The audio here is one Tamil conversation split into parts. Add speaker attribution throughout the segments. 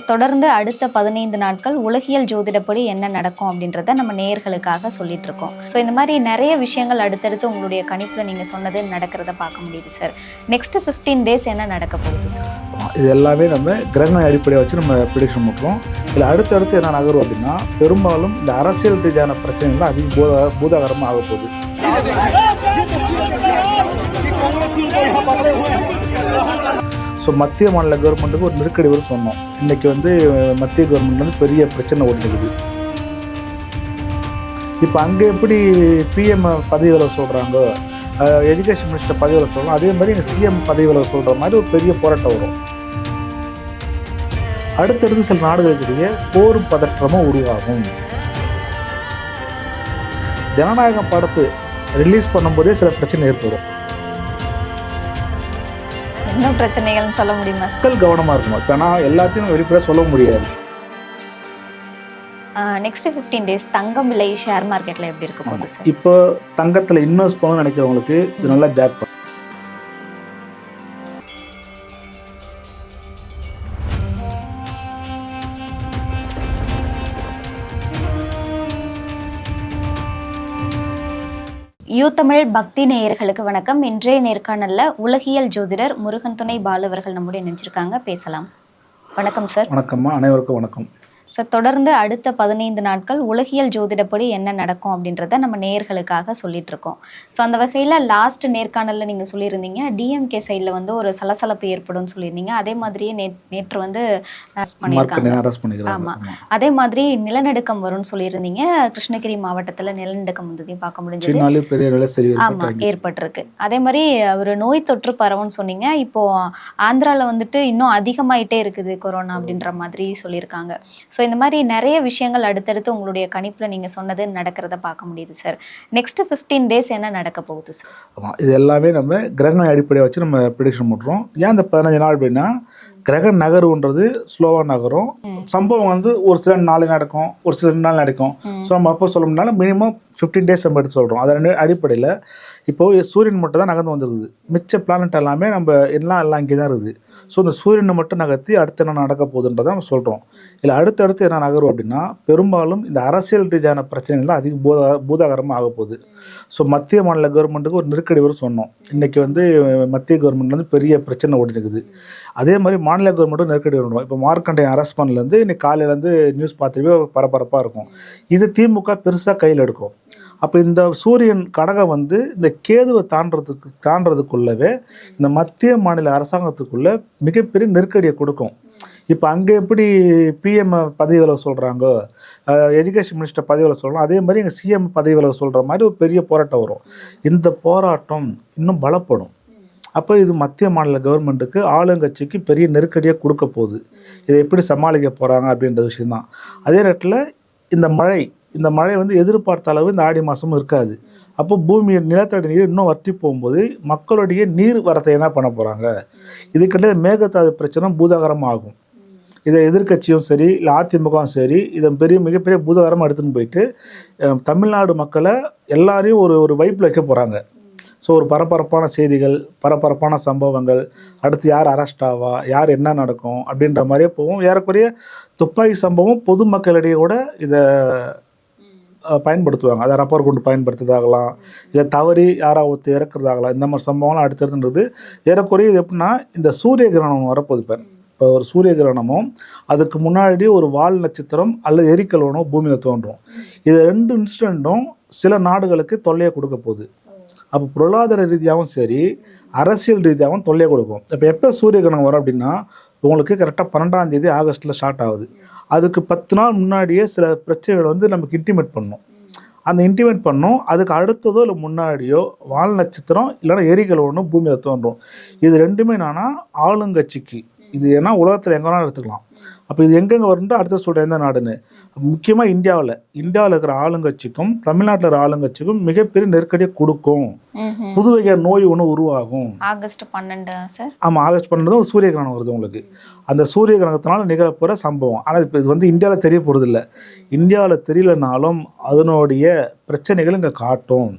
Speaker 1: தொடர்ந்து அடுத்த 15 நாட்கள் உலகியல் ஜோதிடப்படி என்ன நடக்கும் அப்படின்றத நம்ம நேயர்களுக்காக சொல்லிட்டு இருக்கோம். ஸோ இந்த மாதிரி நிறைய விஷயங்கள் அடுத்தடுத்து உங்களுடைய கணிப்பில் நீங்கள் சொன்னது நடக்கிறத பார்க்க முடியுது சார். நெக்ஸ்ட் 15 days என்ன நடக்க போகுது சார்?
Speaker 2: இது எல்லாமே நம்ம கிரகண அடிப்படையை வச்சு நம்ம ப்ரிடிக்ஷன் பண்ணுறோம். இதில் அடுத்தடுத்து என்ன நகரும் அப்படின்னா, பெரும்பாலும் இந்த அரசியல் ரீதியான பிரச்சனைகள் அதிகம் பூதாகரமாக ஆக போகுது. ஸோ மத்திய மாநில கவர்மெண்ட்டுக்கு ஒரு நெருக்கடி வரும் சொன்னோம். இன்றைக்கி வந்து மத்திய கவர்மெண்ட் வந்து பெரிய பிரச்சனை ஓடிக்குது. இப்போ அங்கே எப்படி பிஎம் பதவி விலக சொல்கிறாங்க, எஜுகேஷன் மினிஸ்டர் பதவி விலக சொல்கிறோம், அதே மாதிரி எங்கள் சிஎம் பதவி விலக சொல்கிற மாதிரி ஒரு பெரிய போராட்டம் வரும். அடுத்தடுத்து சில நாடுகளுக்கிடையே போரும் பதற்றமும் உருவாகும். ஜனநாயகம் படத்தை ரிலீஸ் பண்ணும்போதே சில பிரச்சனை ஏற்படும்.
Speaker 1: என்ன பிரச்சனைகள்னு சொல்ல முடியுமா?
Speaker 2: மக்கள் கவனமாக இருக்கணும். இப்போ நான் எல்லாத்தையும் வெளிப்படையாக சொல்ல முடியாது.
Speaker 1: நெக்ஸ்ட் 15 days தங்கம் விலை ஷேர் மார்க்கெட்டில் எப்படி இருக்க போகுது சார்?
Speaker 2: இப்போ தங்கத்தில் இன்வெஸ்ட் பண்ணணும்னு நினைக்கிறவங்களுக்கு இது நல்லா ஜாக்.
Speaker 1: தமிழ் பக்தி நேயர்களுக்கு வணக்கம். இன்றைய நேர்காணல்ல உலகியல் ஜோதிடர் முருகன் துணை பாலு அவர்கள் நம்முடைய நினைச்சிருக்காங்க. பேசலாம். வணக்கம் சார்.
Speaker 2: வணக்கம்மா, அனைவருக்கும் வணக்கம்
Speaker 1: சார். தொடர்ந்து அடுத்த 15 நாட்கள் உலகியல் ஜோதிடப்படி என்ன நடக்கும் அப்படின்றத நம்ம நேயர்களுக்காக சொல்லிட்டு இருக்கோம். ஸோ அந்த வகையில் லாஸ்ட் நேர்காணலில் நீங்கள் சொல்லியிருந்தீங்க டிஎம்கே சைடில் வந்து ஒரு சலசலப்பு ஏற்படும் சொல்லியிருந்தீங்க. அதே மாதிரியே நேற்று வந்து அரெஸ்ட் பண்ணியிருக்காங்க. ஆமாம், அதே மாதிரி நிலநடுக்கம் வரும்னு சொல்லியிருந்தீங்க. கிருஷ்ணகிரி மாவட்டத்தில் நிலநடுக்கம் வந்ததையும் பார்க்க முடிஞ்சது. ஆமாம், ஏற்பட்டிருக்கு. அதே மாதிரி ஒரு நோய் தொற்று பரவும்னு சொன்னீங்க. இப்போ ஆந்திராவில் வந்துட்டு இன்னும் அதிகமாயிட்டே இருக்குது கொரோனா அப்படின்ற மாதிரி சொல்லியிருக்காங்க. ஸோ இந்த மாதிரி நிறைய விஷயங்கள் அடுத்தடுத்து உங்களுடைய கணிப்பில் நீங்கள் சொன்னது நடக்கிறத பார்க்க முடியுது சார். நெக்ஸ்ட் 15 days என்ன நடக்க போகுது சார்?
Speaker 2: ஆமாம், இது எல்லாமே நம்ம கிரகண அடிப்படையை வச்சு நம்ம ப்ரிடிக்ஷன் பண்ணுறோம். ஏன் இந்த 15 நாள் அப்படின்னா, கிரக நகர்வுன்றது ஸ்லோவாக நகரும். சம்பவம் வந்து ஒரு சில நாள் நடக்கும், ஒரு சில 2 நாள் நடக்கும். ஸோ நம்ம அப்போ சொல்ல முடியால மினிமம் 15 days நம்ம எடுத்து சொல்கிறோம். அதன் அடிப்படையில் இப்போது சூரியன் மட்டும் தான் நகர்ந்து வந்துருக்குது. மிச்ச பிளானட் எல்லாமே நம்ம எல்லாம் இங்கே தான் இருக்குது. ஸோ இந்த சூரியனை மட்டும் நகர்த்தி அடுத்து என்ன நடக்க போகுதுன்றதை நம்ம சொல்கிறோம். இல்லை அடுத்தடுத்து என்ன நகரும் அப்படின்னா, பெரும்பாலும் இந்த அரசியல் ரீதியான பிரச்சனைகள் அதிகம் பூதாகரமாக ஆக போகுது. ஸோ மத்திய மாநில கவர்மெண்ட்டுக்கு ஒரு நெருக்கடி வரும் சொன்னோம். இன்றைக்கி வந்து மத்திய கவர்மெண்ட் வந்து பெரிய பிரச்சனை ஓடிக்குது. அதே மாதிரி மாநில கவர்மெண்ட்டும் நெருக்கடி வரணும். இப்போ மார்க்கண்டைய அரெஸ்ட் பண்ணலேருந்து இன்னைக்கு காலையிலேருந்து நியூஸ் பார்த்துவே பரபரப்பாக இருக்கும். இது திமுக பெருசாக கையில் எடுக்கும். அப்போ இந்த சூரியன் கடகம் வந்து இந்த கேதுவை தாண்டறதுக்குள்ளவே இந்த மத்திய மாநில அரசாங்கத்துக்குள்ளே மிகப்பெரிய நெருக்கடியை கொடுக்கும். இப்போ அங்கே எப்படி பிஎம் பதவி விலக சொல்கிறாங்க, எஜுகேஷன் மினிஸ்டர் பதவி விலக சொல்கிறோம், அதே மாதிரி எங்கள் சிஎம் பதவி விலக சொல்கிற மாதிரி ஒரு பெரிய போராட்டம் வரும். இந்த போராட்டம் இன்னும் பலப்படும். அப்போ இது மத்திய மாநில கவர்மெண்ட்டுக்கு ஆளுங்கட்சிக்கு பெரிய நெருக்கடியாக கொடுக்க போகுது. இதை எப்படி சமாளிக்க போகிறாங்க அப்படின்ற விஷயந்தான். அதே நேரத்தில் இந்த மழை வந்து எதிர்பார்த்த அளவு இந்த ஆடி மாதமும் இருக்காது. அப்போ நிலத்தடி நீர் இன்னும் வற்றி போகும்போது மக்களுடைய நீர் வரத்தை என்ன பண்ண போகிறாங்க? இதுக்கிட்ட மேகதாது பிரச்சனை பூதாகரமாக ஆகும். இதை எதிர்கட்சியும் சரி, இல்லை அதிமுகவும் சரி, இதை மிகப்பெரிய பூதாகரமாக எடுத்துன்னு போயிட்டு தமிழ்நாடு மக்களை எல்லாரையும் ஒரு வைப்பில் வைக்க போகிறாங்க. ஸோ ஒரு பரபரப்பான செய்திகள், பரபரப்பான சம்பவங்கள், அடுத்து யார் அரெஸ்ட் ஆவா, யார் என்ன நடக்கும் அப்படின்ற மாதிரியே போகும். ஏறக்குறைய துப்பாக்கி சம்பவம் பொதுமக்களிடையே கூட இதை பயன்படுத்துவாங்க. அதை ரப்பர் கொண்டு பயன்படுத்துறதாகலாம், இல்லை தவறி யாராவது இறக்குறதாகலாம். இந்த மாதிரி சம்பவம்லாம் அடுத்தடுத்துன்றது ஏறக்குறைய இது எப்படின்னா, இந்த சூரிய கிரகணம் வரப்போகுது. இப்போ ஒரு சூரிய கிரகணமும் அதுக்கு முன்னாடி ஒரு வால் நட்சத்திரம் அல்லது எரிக்கலவனோ பூமியில் தோன்றும். இது 2 இன்சிடெண்ட்டும் சில நாடுகளுக்கு தொல்லையை கொடுக்க போகுது. அப்போ பொருளாதார ரீதியாகவும் சரி, அரசியல் ரீதியாகவும் தொல்லையை கொடுக்கும். இப்போ எப்போ சூரிய கிரகணம் வரும் அப்படின்னா, உங்களுக்கு கரெக்டாக 12ஆம் தேதி ஆகஸ்ட்டில் ஸ்டார்ட் ஆகுது. அதுக்கு 10 நாள் முன்னாடியே சில பிரச்சனைகள் வந்து நமக்கு இன்டிமேட் பண்ணணும். அந்த இன்டிமேட் பண்ணோம், அதுக்கு அடுத்ததோ இல்லை முன்னாடியோ வால் நட்சத்திரம் இல்லைன்னா எரிகலவனும் பூமியில் தோன்றும். இது 2மே என்னன்னா ஆளுங்கட்சிக்கு, இது ஏன்னா உலகத்தில் எங்கேனாலும் எடுத்துக்கலாம். அப்போ இது எங்கெங்கே வரும்னு அடுத்த சொல்கிறேன் எந்த நாடுன்னு. முக்கியமாக இந்தியாவில் இருக்கிற ஆளுங்கட்சிக்கும் தமிழ்நாட்டில் இருக்கிற ஆளுங்கட்சிக்கும் மிகப்பெரிய நெருக்கடியை கொடுக்கும். புதுவகை நோய் ஒன்று உருவாகும்.
Speaker 1: August 12 sir.
Speaker 2: ஆமாம், ஆகஸ்ட் 12 ஒரு சூரிய கிரகணம் வருது உங்களுக்கு. அந்த சூரிய கிரகணத்தினால நிகழப்போகிற சம்பவம். ஆனால் இப்போ இது வந்து இந்தியாவில் தெரிய போகிறதில்ல. இந்தியாவில் தெரியலனாலும் அதனுடைய பிரச்சனைகள் இங்கே காட்டும்.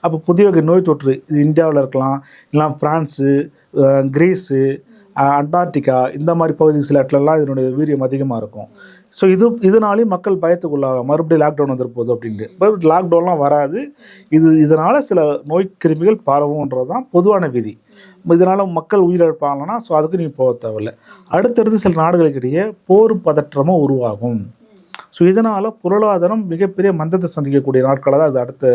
Speaker 2: அப்போ புதிய வகை நோய் தொற்று இது இந்தியாவில் இருக்கலாம், இல்லை ஃப்ரான்ஸு, கிரீஸு, அண்டார்டிகா இந்த மாதிரி பகுதி சில இடத்துலலாம் இதனுடைய வீரியம் அதிகமாக இருக்கும். ஸோ இதனாலேயும் மக்கள் பயத்துக்குள்ளாக மறுபடியும் லாக்டவுன் வந்துட்டு போகுது அப்படின்ட்டு. பட் லாக்டவுன்லாம் வராது. இதனால் சில நோய் கிருமிகள் பரவுன்றது தான் பொதுவான விதி. இதனால் மக்கள் உயிரிழப்பாங்கன்னா ஸோ அதுக்கு நீங்கள் போக தேவையில்லை. அடுத்தடுத்து சில நாடுகளுக்கிடையே போரும் பதற்றமும் உருவாகும். ஸோ இதனால் பொருளாதாரம் மிகப்பெரிய மந்தத்தை சந்திக்கக்கூடிய நாட்களாக தான் அது அடுத்த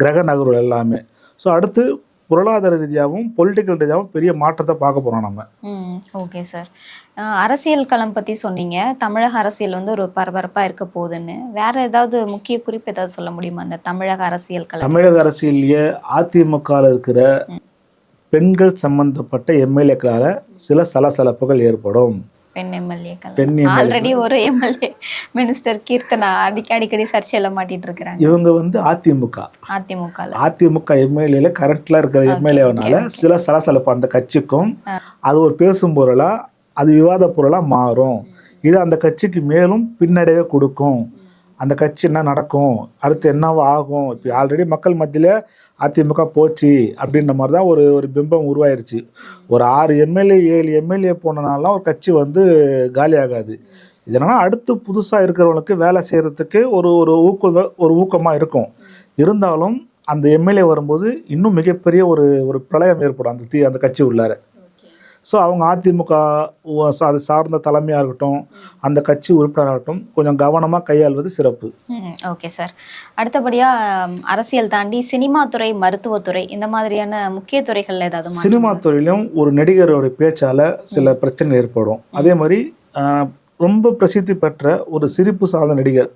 Speaker 2: கிரக நகர்வுகள் எல்லாமே. ஸோ அடுத்து பொருளாதார ரீதியாகவும் பொலிட்டிக்கல் ரீதியாகவும் பெரிய மாற்றத்தை பார்க்க போகிறோம் நம்ம.
Speaker 1: Okay sir. அரசியல் களம் பற்றி சொன்னீங்க. தமிழக அரசியல் வந்து ஒரு பரபரப்பாக இருக்க போகுதுன்னு. வேற ஏதாவது முக்கிய குறிப்பு ஏதாவது சொல்ல முடியுமா அந்த தமிழக அரசியல் களம்?
Speaker 2: தமிழக அரசியல்லையே அதிமுகவில் இருக்கிற பெண்கள் சம்பந்தப்பட்ட எம்எல்ஏக்களால் சில சலசலப்புகள் ஏற்படும்.
Speaker 1: பெண் எம்எல்ஏக்கள் ஆல்ரெடி ஒரு எம்எல்ஏ மினிஸ்டர் கீர்த்தனா அடிக்கடி சர்ச்சையில மாட்டிட்டு இருக்கிறாங்க.
Speaker 2: இவங்க வந்து அதிமுக எம்எல்ஏல கரண்ட்ல இருக்கிற எம்எல்ஏனால சில சலசலப்பு அந்த கட்சிக்கும் அது ஒரு பேசும் பொருளா அது விவாத பொருளா மாறும். இது அந்த கட்சிக்கு மேலும் பின்னடைவே கொடுக்கும். அந்த கட்சி என்ன நடக்கும், அடுத்து என்னவோ ஆகும். இப்போ ஆல்ரெடி மக்கள் மத்தியில் அதிமுக போச்சு அப்படின்ற மாதிரி தான் ஒரு பிம்பம் உருவாயிருச்சு. ஒரு 6 எம்எல்ஏ 7 எம்எல்ஏ போனனாலாம் ஒரு கட்சி வந்து காலி ஆகாது. இதனால் அடுத்து புதுசாக இருக்கிறவங்களுக்கு வேலை செய்கிறதுக்கு ஒரு ஊக்கமாக இருக்கும். இருந்தாலும் அந்த எம்எல்ஏ வரும்போது இன்னும் மிகப்பெரிய ஒரு பிரளயம் ஏற்படும் அந்த கட்சி உள்ளார. ஸோ அவங்க அதிமுக அது சார்ந்த தலைமையாக இருக்கட்டும், அந்த கட்சி உறுப்பினராகட்டும் கொஞ்சம் கவனமாக கையாள்வது சிறப்பு.
Speaker 1: Okay sir. அடுத்தபடியாக அரசியல் தாண்டி சினிமா துறை, மருத்துவத்துறை இந்த மாதிரியான முக்கிய துறைகளில் ஏதாவது?
Speaker 2: சினிமா துறையிலும் ஒரு நடிகரோட பேச்சால் சில பிரச்சனை ஏற்படும். அதே மாதிரி ரொம்ப பிரசித்தி பெற்ற ஒரு சிரிப்பு சார்ந்த நடிகர்,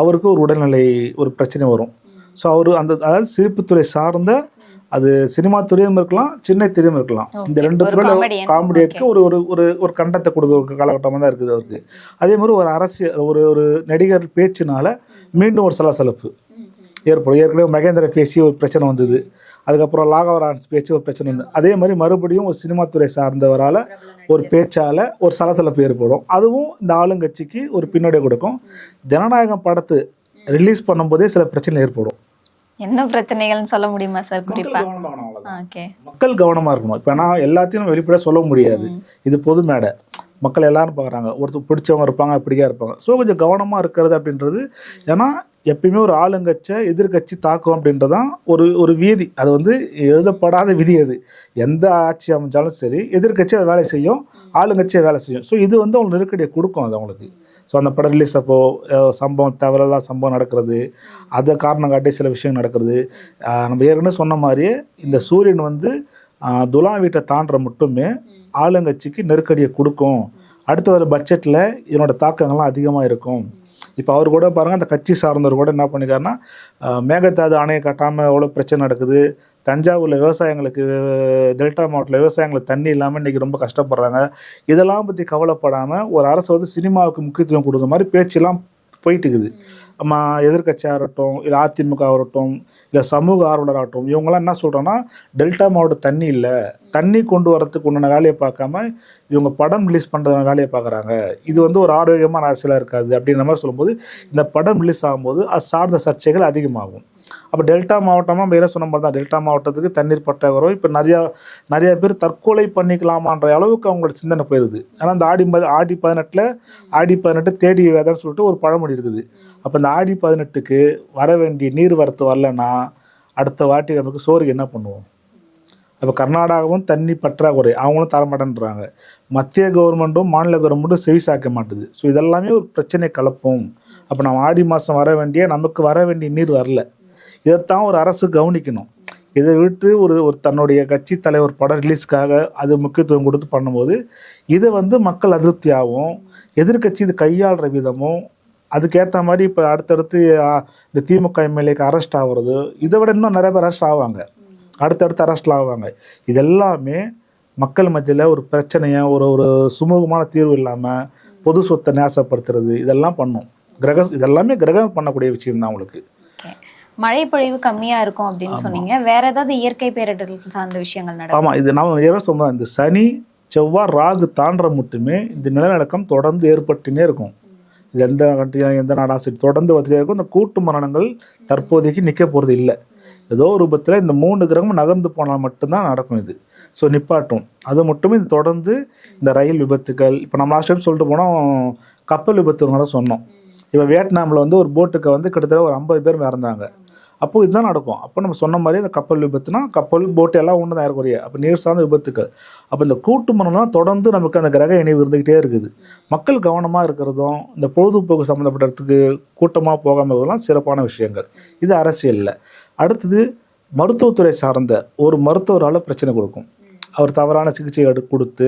Speaker 2: அவருக்கு ஒரு உடல்நிலை ஒரு பிரச்சனை வரும். ஸோ அதாவது சிரிப்புத்துறை சார்ந்த அது சினிமா துறையும் இருக்கலாம், சின்ன திரையும் இருக்கலாம். இந்த 2 துறையில காமெடிக்கு ஒரு கண்டத்தை கொடுக்குற காலகட்டமாக தான் இருக்குது அவருக்கு. அதே மாதிரி ஒரு அரசியல் ஒரு நடிகர் பேச்சினால மீண்டும் ஒரு சலசலப்பு ஏற்படும். ஏற்கனவே மகேந்திர பேசி ஒரு பிரச்சனை வந்தது, அதுக்கப்புறம் லாகவரான்ஸ் பேச்சு ஒரு பிரச்சனை வந்தது. அதே மாதிரி மறுபடியும் ஒரு சினிமா துறை சார்ந்தவரால் ஒரு பேச்சால் ஒரு சலசலப்பு ஏற்படும். அதுவும் இந்த ஆளுங்கட்சிக்கு ஒரு பின்னடை கொடுக்கும். ஜனநாயகம் படத்தை ரிலீஸ் பண்ணும்போதே சில பிரச்சனை ஏற்படும்.
Speaker 1: என்ன பிரச்சனைகள்னு சொல்ல முடியுமா சார் குறிப்பா?
Speaker 2: மக்கள் கவனமா இருக்கணும். இப்போ நான் எல்லாத்தையும் வெளிப்படையாக சொல்ல முடியாது, இது பொது மேடை, மக்கள் எல்லாரும் பார்க்குறாங்க. ஒருத்தர் பிடிச்சவங்க இருப்பாங்க, பிடிக்காம இருப்பாங்க. ஸோ கொஞ்சம் கவனமாக இருக்கிறது அப்படின்றது. ஏன்னா எப்பயுமே ஒரு ஆளுங்கட்சியை எதிர்கட்சி தாக்கும் அப்படின்றதான் ஒரு விதி. அது வந்து எழுதப்படாத விதி. அது எந்த ஆட்சி அமைஞ்சாலும் சரி எதிர்கட்சி அதை வேலை செய்யும், ஆளுங்கட்சியை வேலை செய்யும். ஸோ இது வந்து அவங்களுக்கு நெருக்கடியை கொடுக்கும் அது அவங்களுக்கு. ஸோ அந்த படம் ரிலீஸ் அப்போது சம்பவம் தவறெல்லாம் சம்பவம் நடக்கிறது, அதை காரணம் காட்டி சில விஷயம் நடக்கிறது. நம்ம ஏற்கனவே சொன்ன மாதிரியே இந்த சூரியன் வந்து துலாம் வீட்டை தாண்டுற மட்டுமே ஆளுங்கட்சிக்கு நெருக்கடியை கொடுக்கும். அடுத்த ஒரு பட்ஜெட்டில் இதனோட தாக்கங்கள்லாம் அதிகமாக இருக்கும். இப்போ அவர் கூட பாருங்கள், அந்த கட்சி சார்ந்தவர் கூட என்ன பண்ணிக்காருன்னா, மேகதாது அணையை கட்டாமல் எவ்வளோ பிரச்சனை நடக்குது, தஞ்சாவூரில் விவசாயங்களுக்கு டெல்டா மாவட்டத்தில் விவசாயங்களுக்கு தண்ணி இல்லாமல் இன்றைக்கி ரொம்ப கஷ்டப்படுறாங்க. இதெல்லாம் பற்றி கவலைப்படாமல் ஒரு அரசு வந்து சினிமாவுக்கு முக்கியத்துவம் கொடுக்குற மாதிரி பேச்செல்லாம் போயிட்டு இருக்குது. நம்ம எதிர்கட்சியாக இருக்கட்டும், இல்லை அதிமுக ஆகட்டும், இல்லை சமூக ஆர்வலராகட்டும், இவங்கெல்லாம் என்ன சொல்கிறோன்னா, டெல்டா மாவட்டம் தண்ணி இல்லை, தண்ணி கொண்டு வரத்துக்கு உண்டான வேலையை பார்க்காம இவங்க படம் ரிலீஸ் பண்ணுறதுன வேலையை பார்க்குறாங்க. இது வந்து ஒரு ஆரோக்கியமான அரசியலாக இருக்காது அப்படின்ற மாதிரி சொல்லும்போது இந்த படம் ரிலீஸ் ஆகும்போது அது சார்ந்த சர்ச்சைகள் அதிகமாகும். அப்போ டெல்டா மாவட்டமாக நம்ம என்ன சொன்ன மாதிரி தான், டெல்டா மாவட்டத்துக்கு தண்ணீர் பற்றாக்குறை. இப்போ நிறையா பேர் தற்கொலை பண்ணிக்கலாமான்ற அளவுக்கு அவங்களோட சிந்தனை போயிடுது. ஏன்னா இந்த ஆடி 18 தேடி வேதன்னு சொல்லிட்டு ஒரு பழமொழி இருக்குது. அப்போ இந்த ஆடி 18க்கு வர வேண்டிய நீர் வரத்து வரலன்னா அடுத்த வாட்டி நமக்கு சோறுக்கு என்ன பண்ணுவோம்? அப்போ கர்நாடகாவும் தண்ணி பற்றாக்குறை, அவங்களும் தரமாட்டேன்றாங்க. மத்திய கவர்மெண்ட்டும் மாநில கவர்மெண்ட்டும் செவி சாய்க்க மாட்டுது. ஸோ இதெல்லாமே ஒரு பிரச்சனை கலப்போம். அப்போ நம்ம ஆடி மாதம் நமக்கு வர வேண்டிய நீர் வரல. இதைத்தான் ஒரு அரசு கவனிக்கணும். இதை விட்டு ஒரு தன்னுடைய கட்சி தலைவர் படம் ரிலீஸ்க்காக அது முக்கியத்துவம் கொடுத்து பண்ணும்போது இதை வந்து மக்கள் அதிருப்தியாகவும் எதிர்கட்சி இது கையாளுற விதமும் அதுக்கேற்ற மாதிரி இப்போ அடுத்தடுத்து இந்த திமுக எம்எல்ஏக்கு அரெஸ்ட் ஆகுறது, இதை விட இன்னும் நிறைய பேர் அரெஸ்ட் ஆவாங்க, அடுத்தடுத்து அரெஸ்ட்லாம் ஆவாங்க. இதெல்லாமே மக்கள் மத்தியில் ஒரு பிரச்சனையை ஒரு சுமூகமான தீர்வு இல்லாமல் பொது சொத்தை நேசப்படுத்துறது இதெல்லாம் பண்ணும். இதெல்லாமே கிரகம் பண்ணக்கூடிய விஷயம் தான் அவங்களுக்கு.
Speaker 1: மழை பொழிவு கம்மியாக இருக்கும் அப்படின்னு சொன்னீங்க. வேற ஏதாவது இயற்கை பேரிடர்கள் சார்ந்த விஷயங்கள் நடக்கும்?
Speaker 2: ஆமாம், இது நான் சொன்னேன், இந்த சனி செவ்வாய் ராகு தாண்டுற மட்டுமே இந்த நிலநடுக்கம் தொடர்ந்து ஏற்பட்டுனே இருக்கும். இது எந்த நாடாக சரி தொடர்ந்து வந்துட்டே இருக்கும். இந்த கூட்டு மரணங்கள் தற்போதைக்கு நிற்க போகிறது இல்லை. ஏதோ ஒரு ரூபத்தில் இந்த 3 கிரகமும் நகர்ந்து போனால் மட்டும்தான் நடக்கும் இது. ஸோ நிப்பாட்டும். அது மட்டுமே இது தொடர்ந்து இந்த ரயில் விபத்துக்கள், இப்போ நம்ம லாஸ்ட் டைம் சொல்லிட்டு போனோம் கப்பல் விபத்துங்களோட சொன்னோம். இப்போ வியட்நாமில் வந்து ஒரு போட்டுக்கு வந்து கிட்டத்தட்ட ஒரு 50 பேர் இறந்தாங்க. அப்போது இதுதான் நடக்கும். அப்போ நம்ம சொன்ன மாதிரி இந்த கப்பல் விபத்துனா கப்பல் போட்டு எல்லாம் ஒன்று தான் ஏறக்குறைய. அப்போ நீர் சார்ந்த விபத்துக்கள். அப்போ இந்த கூட்டு மரணம்லாம் தொடர்ந்து நமக்கு அந்த கிரக இணைவு இருந்துக்கிட்டே இருக்குது. மக்கள் கவனமாக இருக்கிறதும் இந்த பொழுதுபோக்கு சம்மந்தப்பட்டதுக்கு கூட்டமாக போகாமல் இருக்கிறதுலாம் சிறப்பான விஷயங்கள். இது அரசியலில். அடுத்தது மருத்துவத்துறை சார்ந்த ஒரு மருத்துவரால் பிரச்சனை கொடுக்கும். அவர் தவறான சிகிச்சை கொடுத்து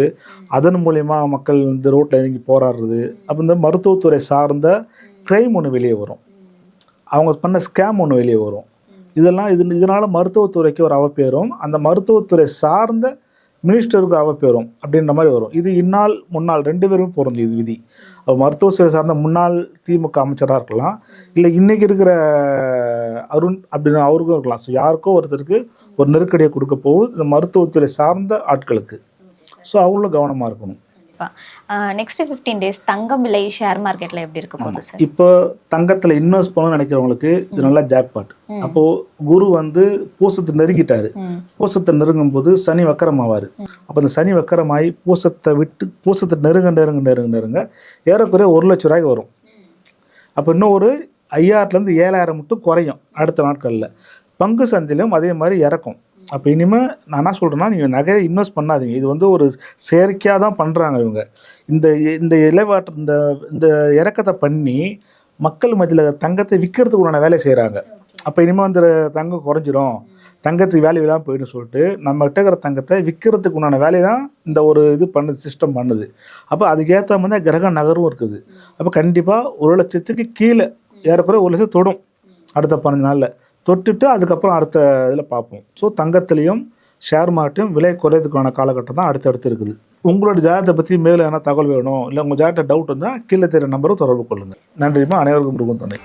Speaker 2: அதன் மூலயமா மக்கள் இந்த ரோட்டில் இறங்கி போராடுறது. அப்போ இந்த மருத்துவத்துறை சார்ந்த க்ரைம் ஒன்று வெளியே வரும். அவங்க பண்ண ஸ்கேம் ஒன்று வெளியே வரும். இதனால் மருத்துவத்துறைக்கு ஒரு அவப்பேரும், அந்த மருத்துவத்துறை சார்ந்த மினிஸ்டருக்கு அவப்பேரும் அப்படின்ற மாதிரி வரும். இது இந்நாள் முன்னாள் 2 பேருமே பொருந்தும் இது விதி. மருத்துவத்துறை சார்ந்த முன்னாள் திமுக அமைச்சராக இருக்கலாம், இல்லை இன்றைக்கி இருக்கிற அருண் அப்படின்னு அவருக்கும் இருக்கலாம். ஸோ யாருக்கோ ஒருத்தருக்கு ஒரு நெருக்கடியை கொடுக்க போகுது இந்த மருத்துவத்துறை சார்ந்த ஆட்களுக்கு. ஸோ அவங்களும் கவனமாக இருக்கணும்.
Speaker 1: நெக்ஸ்ட் 15 days தங்கம் விலை ஷேர் மார்க்கெட்ல எப்படி இருக்க போகுது சார்?
Speaker 2: இப்போ தங்கத்தில் இன்வெஸ்ட் பண்ணணும்னு நினைக்கிறவங்களுக்கு இது நல்லா ஜாக்பாட். அப்போ குரு வந்து பூசத்தை நெருங்கிட்டாரு. பூசத்தை நெருங்கும் போது சனி வக்கரம் ஆவார். அப்போ இந்த சனி வக்கரமாகி பூசத்தை நெருங்க ஏறக்குறைய 1 லட்ச ரூபாய்க்கு வரும். அப்போ இன்னும் ஒரு 5000 7,000 மட்டும் குறையும் அடுத்த நாட்களில். பங்கு சந்தையிலும் அதே மாதிரி இறக்கும். அப்போ இனிமேல் நான் என்ன சொல்கிறேன்னா, நீங்கள் நகையை இன்வெஸ்ட் பண்ணாதீங்க. இது வந்து ஒரு செயற்கையாக தான் பண்ணுறாங்க இவங்க. இந்த இந்த இறக்கத்தை பண்ணி மக்கள் மத்தியில் தங்கத்தை விற்கிறதுக்கு உண்டான வேலை செய்கிறாங்க. அப்போ இனிமேல் வந்து தங்கம் குறைஞ்சிரும், தங்கத்துக்கு வேல்யூ இல்லாமல் போயிடுன்னு சொல்லிட்டு நம்மகிட்ட இருக்கிற தங்கத்தை விற்கிறதுக்கு உண்டான வேலையை தான் இந்த ஒரு இது பண்ணுது, சிஸ்டம் பண்ணுது. அப்போ அதுக்கேற்ற மாதிரி கிரக நகரும் இருக்குது. அப்போ கண்டிப்பாக 1 லட்சத்துக்கு கீழே ஏறக்குறைய 1 லட்சம் தொடும் அடுத்த 15 நாளில். தொட்டுட்டு அதுக்கப்புறம் அடுத்த இதில் பார்ப்போம். ஸோ தங்கத்துலேயும் ஷேர் மார்க்கெட்டையும் விலை குறையதுக்கான காலகட்டம் தான் அடுத்தடுத்து இருக்குது. உங்களோட ஜாதகத்தை பற்றி மேலே எதனா தகவல் வேணும், இல்லை உங்கள் ஜாதகத்தை டவுட் இருந்தால் கீழே தெரிய நம்பரை தொடர்பு கொள்ளுங்கள். நன்றிமா. அனைவருக்கும் முருகன் துணை.